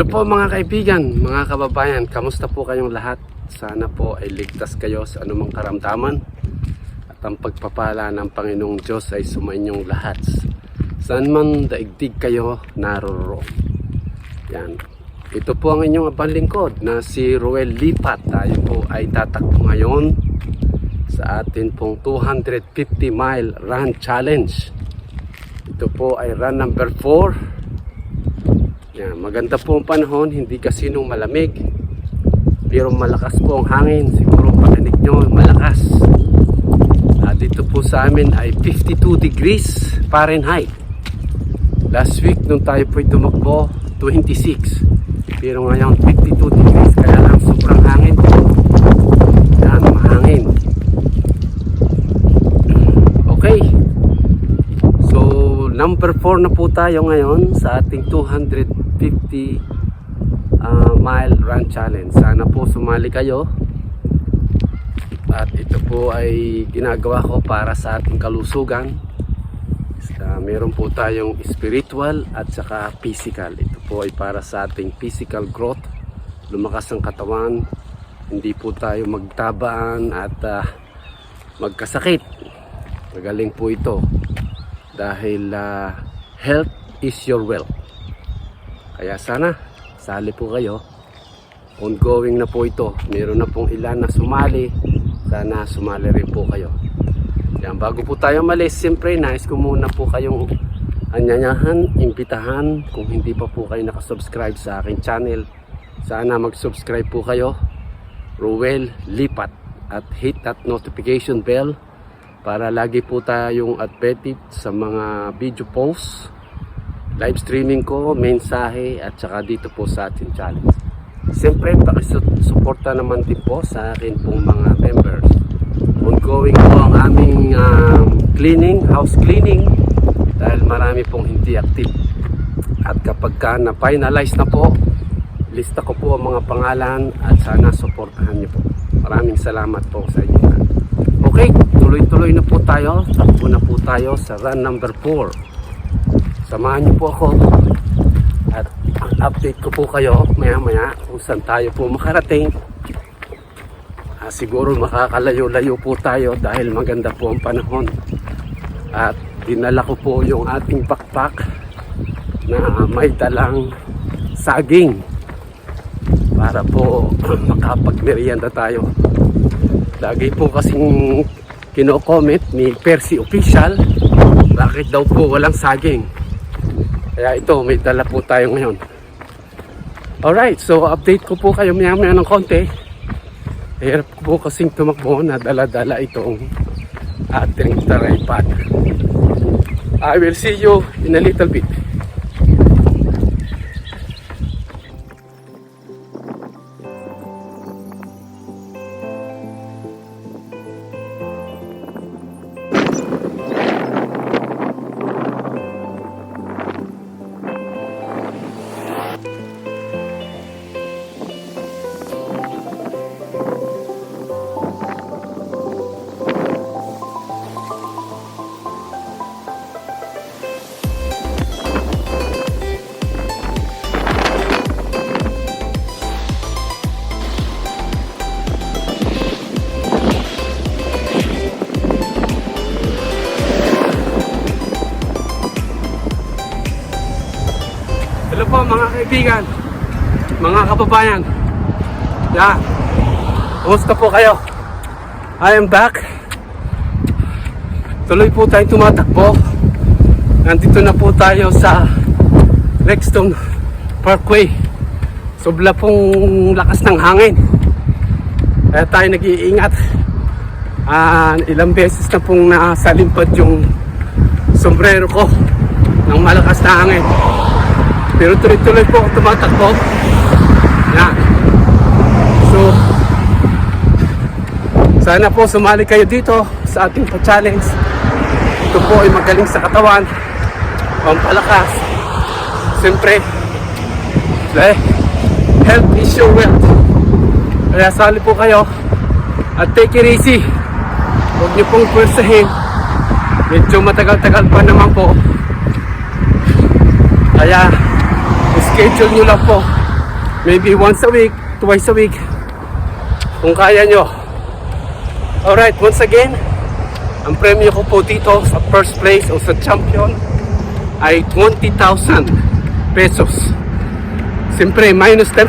po mga kaibigan, mga kababayan, kamusta po kayong lahat? Sana po ay ligtas kayo sa anumang karamdaman at ang pagpapala ng Panginoong Diyos ay sumainyong lahat. Saan man daigdig kayo naroroon. Yan. Ito po ang inyong abang lingkod na si Ruel Lipat. Tayo po ay tatakbo ngayon sa atin pong 250 mile run challenge. Ito po ay run number 4. Yan, maganda po ang panahon, hindi kasinong malamig, pero malakas po ang hangin. Siguro parinig nyo, malakas. Dito po sa amin ay 52 degrees Fahrenheit. Last week nung tayo po tumakbo 26, pero ngayon 52 degrees, kaya lang sobrang hangin po. Yan, mahangin. Okay, so number 4 na po tayo ngayon sa ating 250 mile run challenge. Sana po sumali kayo. At ito po ay ginagawa ko para sa ating kalusugan. Meron po tayong spiritual at saka physical. Ito po ay para sa ating physical growth, lumakas ang katawan, hindi po tayo magtabaan at magkasakit. Magaling po ito dahil health is your wealth. Kaya sana sali po kayo. Ongoing na po ito. Meron na pong ilan na sumali. Sana sumali rin po kayo. Yan, bago po tayo malis, siyempre nais ko muna po kayong anyayahan, imbitahan. Kung hindi pa po kayo nakasubscribe sa aking channel, sana mag-subscribe po kayo, Ruel Lipat, at hit that notification bell para lagi po tayong updated sa mga video posts, live streaming ko, mensahe, at saka dito po sa ating challenge. Siyempre, pakisuporta naman din po sa akin pong mga members. Ongoing po ang aming cleaning, house cleaning, dahil marami pong hindi active. At kapag na-finalize na po, lista ko po ang mga pangalan at sana suportahan niyo po. Maraming salamat po sa inyo. Okay, tuloy-tuloy na po tayo. Takbo na po tayo sa run number 4. Samahan niyo po ako at update ko po kayo maya-maya kung saan tayo po makarating. Siguro makakalayo-layo po tayo dahil maganda po ang panahon. At dinala ko po yung ating backpack na may dalang saging para po makapagmerienda tayo. Lagi po kasing kino-comment ni Percy Official, bakit daw po walang saging. Kaya ito, may dala po tayo ngayon. Alright, so update ko po kayo maya-maya ng konti. Hirap po kasing tumakbo na dala-dala itong ating tripod. I will see you in a little bit. Hello po mga kaibigan, mga kababayan. Kumusta po kayo? I am back. Tuloy po tayo tumatakbo. Nandito na po tayo sa Rexton Parkway. Sobra pong lakas ng hangin, kaya tayo nag-iingat. Ilang beses na pong nasalimpad yung sombrero ko ng malakas na hangin. Pero tuloy-tuloy po ako tumatakbo. Yan. So, sana po sumali kayo dito sa ating pa-challenge. Ito po ay magaling sa katawan, pampalakas. Siyempre, health is your wealth. Kaya sali po kayo at take it easy. Huwag niyo pong pwersahin. Medyo matagal-tagal pa naman po. Kaya schedule nyo lang po maybe once a week, twice a week, kung kaya nyo. Alright, once again, ang premyo ko po dito sa first place o sa champion ay 20,000 pesos. Siyempre, minus 10%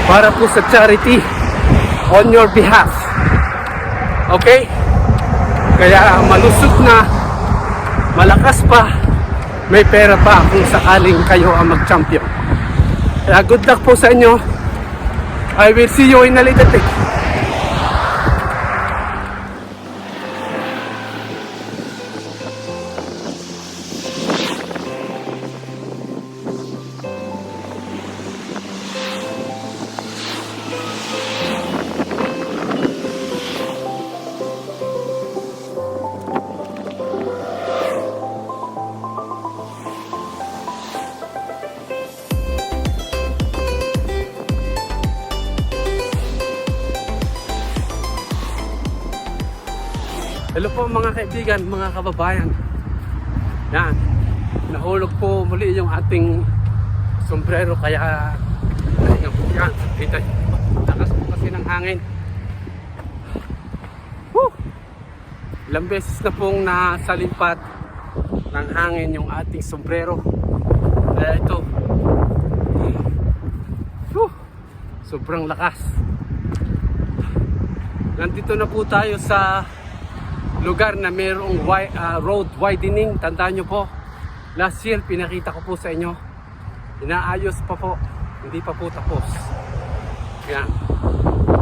para po sa charity on your behalf. Okay? Kaya malusog na, malakas pa, may pera pa kung sakaling kayo ang mag-champion. Kaya good luck po sa inyo. I will see you in a little bit. Hello po mga kaibigan, mga kababayan. Yan, nahulog po muli yung ating sombrero kaya yan, kita lakas po kasi ng hangin. Woo! Ilang beses na pong nasalimpat ng hangin yung ating sombrero. Kaya ito, sobrang lakas. Nandito na po tayo sa lugar na mayroong road widening. Tandaan nyo po, last year pinakita ko po sa inyo, inaayos pa po, hindi pa po tapos. Yan,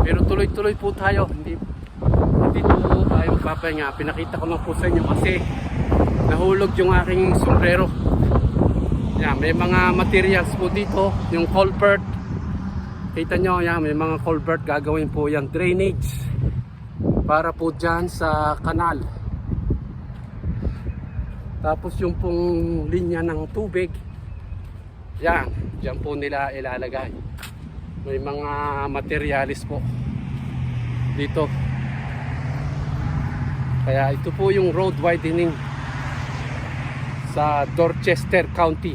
pero tuloy-tuloy po tayo, hindi po tayo papahinga. Pinakita ko lang po sa inyo kasi nahulog yung aking sombrero. Yan, may mga materials po dito, yung culvert, kita nyo yan, may mga culvert, gagawin po yung drainage para po dyan sa kanal. Tapos yung pong linya ng tubig, yan, dyan po nila ilalagay. May mga materialis po dito. Kaya ito po yung road widening sa Dorchester County.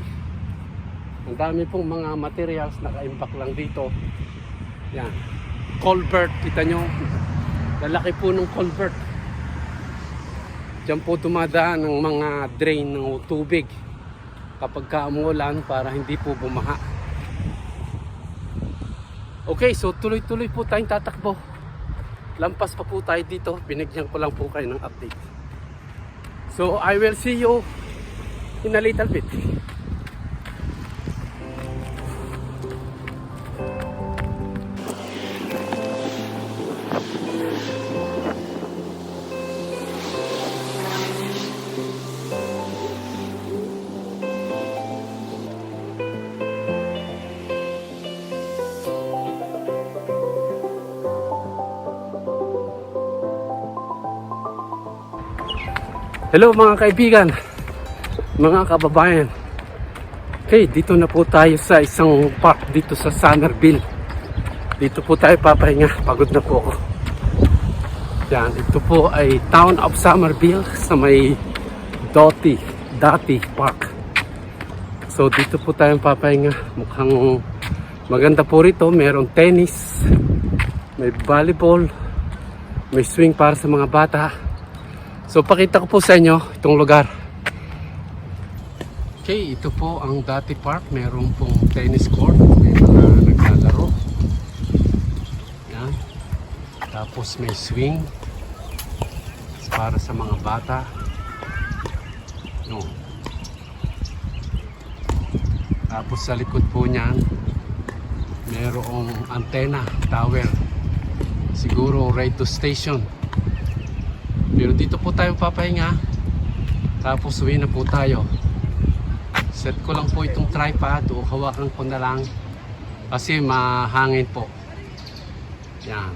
Ang dami pong mga materials naka-impact lang dito. Yan, culvert, kita nyo, lalaki po ng culvert. Diyan po dumadaan ng mga drain ng tubig kapag umulan para hindi po bumaha. Okay, so tuloy-tuloy po tayong tatakbo. Lampas pa po tayo dito. Binigyan ko lang po kayo ng update. So I will see you in a little bit. Hello mga kaibigan, mga kababayan. Okay, dito na po tayo sa isang park dito sa Somerville. Dito po tayo papahinga, pagod na po ako. Yan, ito po ay Town of Somerville sa may Dati Park. So dito po tayo papahinga. Mukhang maganda po rito, mayroong tennis, may volleyball, may swing para sa mga bata. So pakita ko po sa inyo itong lugar. Okay, ito po ang Dati Park. Meron pong tennis court. May mga naglalaro. Yan. Tapos may swing para sa mga bata. No. Tapos sa likod po niyan, merong antena, tower. Siguro radio station. Pero dito po tayo papahinga. Tapos uwi na po tayo. Set ko lang po itong tripod o hawakan ko na lang kasi mahangin po. Yan.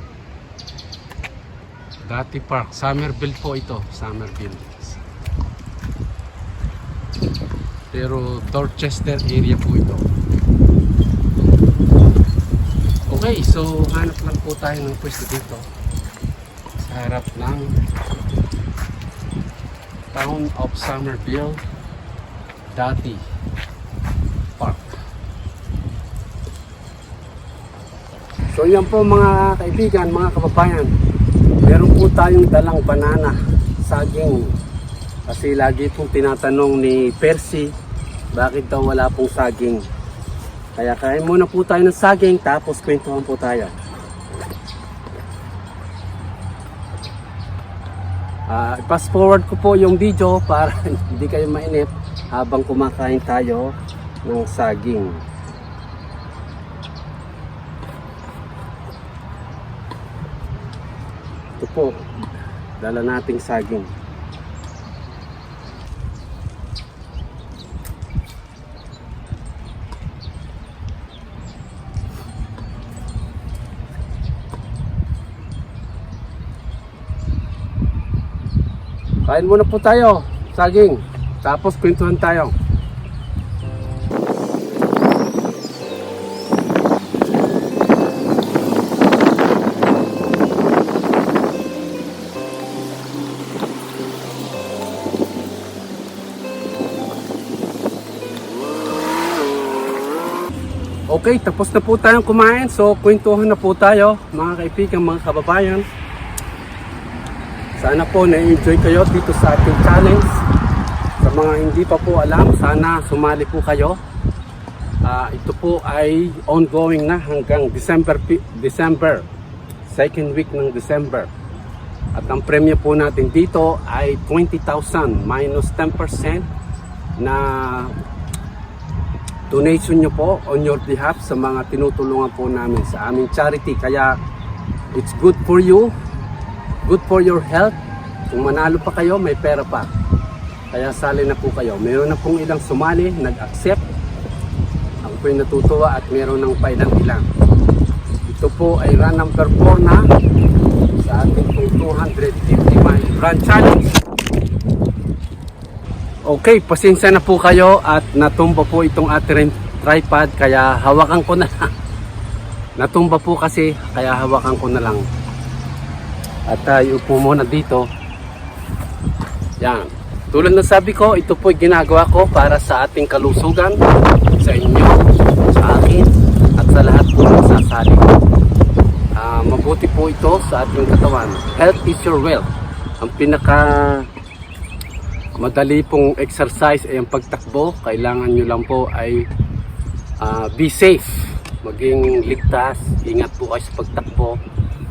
Dati Park, Somerville po ito, Somerville. Pero Dorchester area po ito. Okay, so hanap lang po tayo ng pwesto dito. Sa harap ng Town of Somerville, Dati Park. So yan po mga kaibigan, mga kababayan, meron po tayong dalang banana, saging. Kasi lagi pong tinatanong ni Percy, bakit daw wala pong saging. Kaya kain muna po tayo ng saging, tapos kwentuhan po tayo. Fast forward ko po yung video para hindi kayo mainip habang kumakain tayo ng saging. Ito po, dala nating saging. Kain muna po tayo, saging. Tapos kwentuhan tayo. Okay, tapos na po tayong kumain. So, kwentuhan na po tayo, mga kaibigan, mga kababayan. Sana po na-enjoy kayo dito sa ating challenge. Sa mga hindi pa po alam, sana sumali po kayo. Ito po ay ongoing na hanggang December, second week ng December. At ang premyo po natin dito ay 20,000 minus 10% na donation nyo po on your behalf sa mga tinutulungan po namin sa aming charity. Kaya it's good for you, good for your health. Kung manalo pa kayo, may pera pa. Kaya sali na po kayo. Meron na pong ilang sumali, nag-accept. Ako po yung natutuwa at meron ng pailang-ilang. Ito po ay run number 4 na sa ating 250 mile run challenge. Okay, pasensya na po kayo at natumba po itong ating tripod kaya hawakan ko na lang. Natumba po kasi kaya hawakan ko na lang. At upo muna dito. Yan. Tulad ng sabi ko, ito po ginagawa ko para sa ating kalusugan, sa inyo, sa akin, at sa lahat po ng sasali. Mabuti po ito sa ating katawan. Health is your wealth. Ang pinaka madali pong exercise ay ang pagtakbo. Kailangan nyo lang po ay be safe. Maging ligtas. Ingat po kayo sa pagtakbo.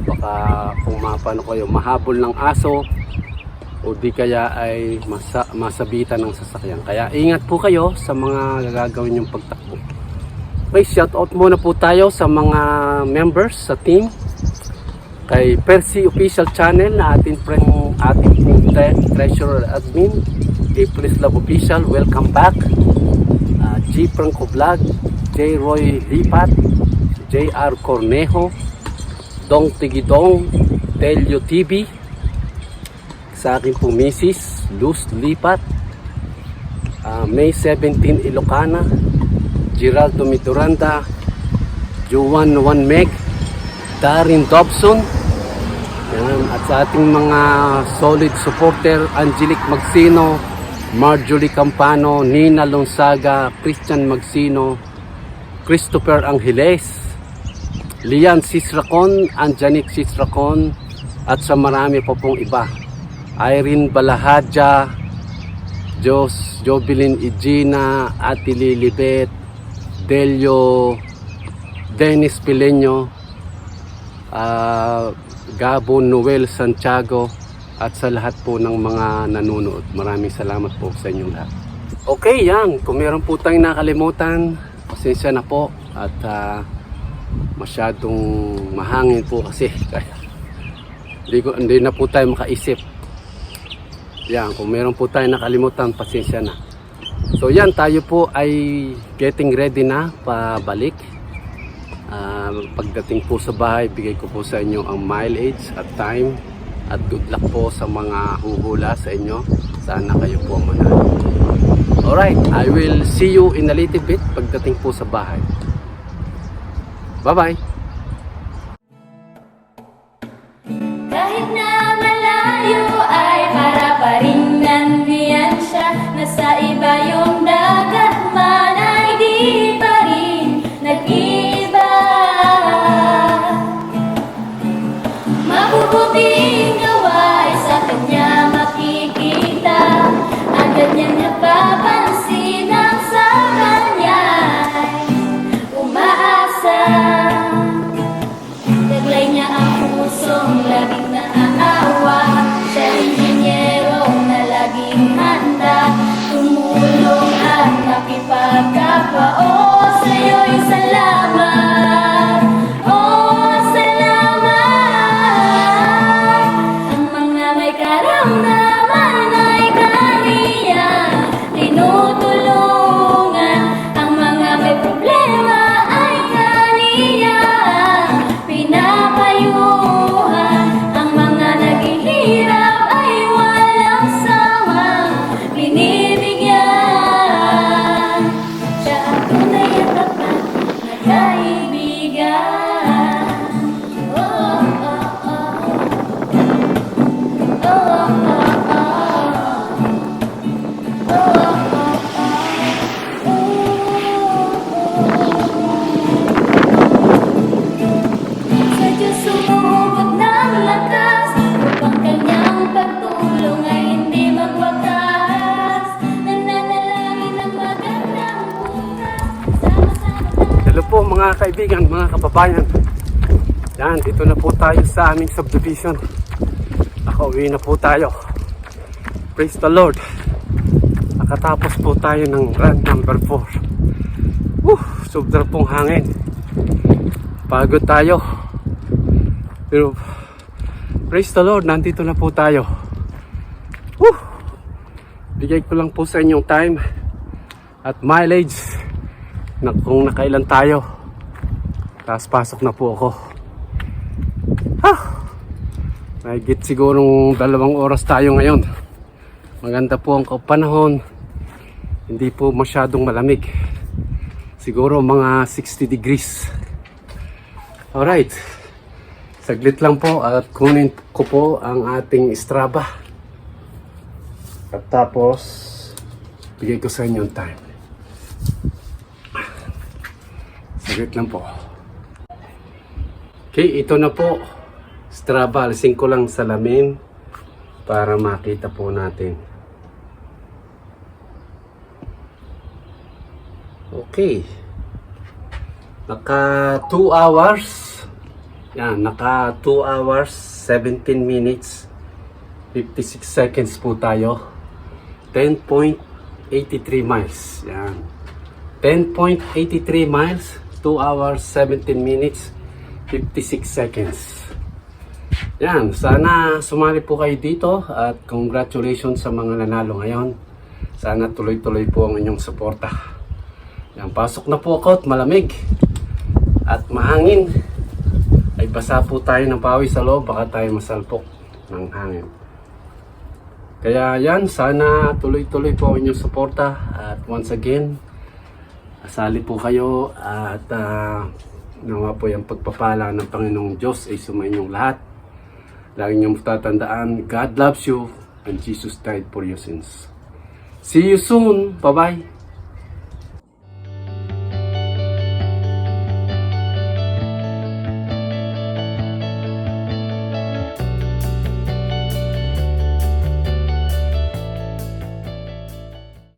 Baka kung mapano kayo mahabol ng aso o di kaya ay masabitan ng sasakyan. Kaya ingat po kayo sa mga gagawin yung pagtakbo. Okay, shout out muna po tayo sa mga members sa team. Kay Percy Official Channel na ating treasurer admin, April's Love Official, welcome back. G Franco Vlog, J Roy Lipat, JR Cornejo, Dong Tigidong, Telio TV, sa akin po Mrs. Luz Lipat, May 17 Ilocana, Geraldo Midoranda, Juan 1 Meg, Darin Dobson, yan, at sa ating mga solid supporter, Angelic Magsino, Marjorie Campano, Nina Lonsaga, Christian Magsino, Christopher Angeles, Lian Sisracon, Anjanik Sisracon, at sa marami pa pong iba. Irene Balahadja, Jobilin Igina, Ati Lilibet, Delio, Dennis Pileño, Gabon Noel Santiago, at sa lahat po ng mga nanonood. Maraming salamat po sa inyong lahat. Okay, yan. Kung meron po tayong nakalimutan, pasensya na po. At masyadong mahangin po kasi kaya hindi na po tayo makaisip. Yan, kung meron po tayo nakalimutan, pasensya na. So yan, tayo po ay getting ready na pabalik. Pagdating po sa bahay, bigay ko po sa inyo ang mileage at time. At good luck po sa mga huhula sa inyo. Sana kayo po manalo. Alright, I will see you in a little bit pagdating po sa bahay. Bye-bye! Kahit na malayo ay para pa rin nandiyan siya. Nasa iba yung dagat man ay di pa rin nag-iba. pusong laging naaawa. Siya inhinyero na laging handa tumulong at makipagkapwa. Oh, sa'yo'y salamat. Oh, salamat. Ang mga may karamdaman ay kaniya tinutulungan. Ang mga may problema ay kaniya pinapayuhan. Ang mga naghihirap ay walang sawang binibigyan. Siya ang tunay at tapat na kaibigan. Oh, oh, oh. Oh, oh, oh. Oh, sa Diyos sumugot ng lakas upang kanyang pagtulong ay hindi magwakas. Nananalangin ng magandang bukas. Sama-sama tayo. Hello po mga kaibigan, mga kababayan. Yan, dito na po tayo sa aming subdivision. Nakauwi na po tayo. Praise the Lord. Nakatapos po tayo ng run number 4. Sobra pong hangin. Pagod tayo. Pero praise the Lord, nandito na po tayo. Bigay ko lang po sa inyong time at mileage na kung nakailan tayo. Tapos pasok na po ako. Mahigit sigurong 2 oras tayo ngayon. Maganda po ang panahon. Hindi po masyadong malamig. Siguro mga 60 degrees. Alright. Saglit lang po at kunin ko po ang ating Strava. At tapos, bigay ko sa inyo ang time. Saglit lang po. Okay, ito na po. Strava, alisin ko lang salamin para makita po natin. Okay. Naka 2 hours. Yan, naka 2 hours, 17 minutes, 56 seconds po tayo. 10.83 miles. Yan. 10.83 miles, 2 hours, 17 minutes, 56 seconds. Yan, sana sumali po kayo dito at congratulations sa mga nanalo ngayon. Sana tuloy-tuloy po ang inyong suporta. Yan, pasok na po ako at malamig at mahangin. Ay basa po tayo ng pawis sa loob, baka tayo masalpok ng hangin. Kaya yan, sana tuloy-tuloy po ang inyong suporta at once again, asali po kayo at nawa po yung pagpapala ng Panginoong Diyos ay sumainyong lahat. Lagi niyong tatandaan, God loves you and Jesus died for your sins. See you soon. Bye-bye.